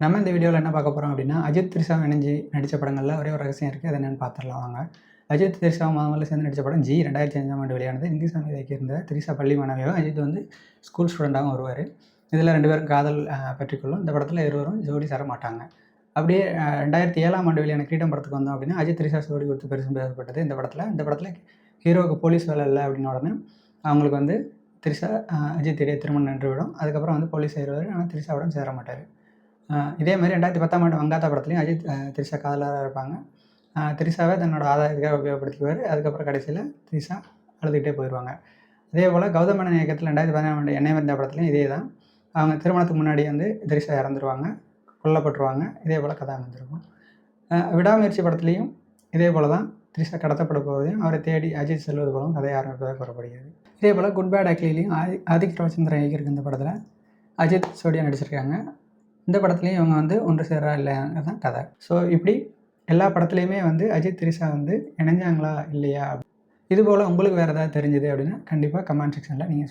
நம்ம இந்த வீடியோவில் என்ன பார்க்க போகிறோம் அப்படின்னா, அஜித், த்ரிஷா இணைஞ்சு நடித்த படங்களில் ஒரே ஒரு ரகசியம் இருக்குது. அது என்னென்னு பார்த்துடலாம் வாங்க. அஜித், த்ரிஷா முதல்ல சேர்ந்து நடித்த படம் ஜி 2005ஆம் ஆண்டு வெளியானது. இந்தி சாமி இயக்கியிருந்த த்ரிஷா பள்ளி மாணவியாகவும், அஜித் வந்து ஸ்கூல் ஸ்டூடெண்ட்டாகவும் வருவார். இதில் 2 பேரும் காதல் பற்றிக்கொள்ளும். இந்த படத்தில் இருவரும் ஜோடி சேர மாட்டாங்க. அப்படியே 2007ஆம் ஆண்டு வெளியான கிரீடம் படத்துக்கு வந்தோம் அப்படின்னா, அஜித், த்ரிஷா ஜோடி கொடுத்து பெருசும் பேசப்பட்டது இந்த படத்தில் ஹீரோவுக்கு போலீஸ் வேலை இல்லை அப்படின்ன உடனே அவங்களுக்கு வந்து த்ரிஷா அஜித் இடையே திருமணம் நின்றுவிடும். அதுக்கப்புறம் வந்து போலீஸ் ஆயிடுவார். ஆனால் த்ரிஷாவுடன் சேர மாட்டார். இதே மாதிரி 2010ஆம் ஆண்டு வங்காத்தா படத்துலையும் அஜித் த்ரிஷா காதலராக இருப்பாங்க. த்ரிஷாவை தன்னோட ஆதாயத்துக்காக உபயோகப்படுத்திக்குவார். அதுக்கப்புறம் கடைசியில் த்ரிஷா அழுதுகிட்டே போயிடுவாங்க. அதே போல் கௌதம் மேனன் இயக்கத்தில் 2017ஆம் ஆண்டு எண்ணெய் மருந்த படத்துலையும் இதே தான். அவங்க திருமணத்துக்கு முன்னாடி வந்து த்ரிஷா இறந்துருவாங்க, கொல்லப்பட்டுருவாங்க. இதே போல் கதை அமைஞ்சிருக்கும். விடாமுயற்சி படத்துலேயும் இதே போல் தான் த்ரிஷா கடத்தப்பட போவதையும் அவரை தேடி அஜித் செல்வது போலவும் கதையை ஆரம்பிப்பதாக கூறப்படுகிறது. இதே போல் குட் பேட் அக்லிலையும் ஆதிக் ரவிச்சந்திரன் இயக்கியிருக்க இந்த படத்தில் அஜித் ஜோடியாக நடிச்சிருக்காங்க. இந்த படத்துலையும் இவங்க வந்து ஒன்று சேரா இல்லையாங்க தான் கதை. ஸோ இப்படி எல்லா படத்துலையுமே வந்து அஜித், த்ரிஷா வந்து இணைஞ்சாங்களா இல்லையா? இதுபோல் உங்களுக்கு வேறு ஏதாவது தெரிஞ்சுது அப்படின்னா கண்டிப்பாக கமெண்ட் செக்ஷனில் நீங்கள்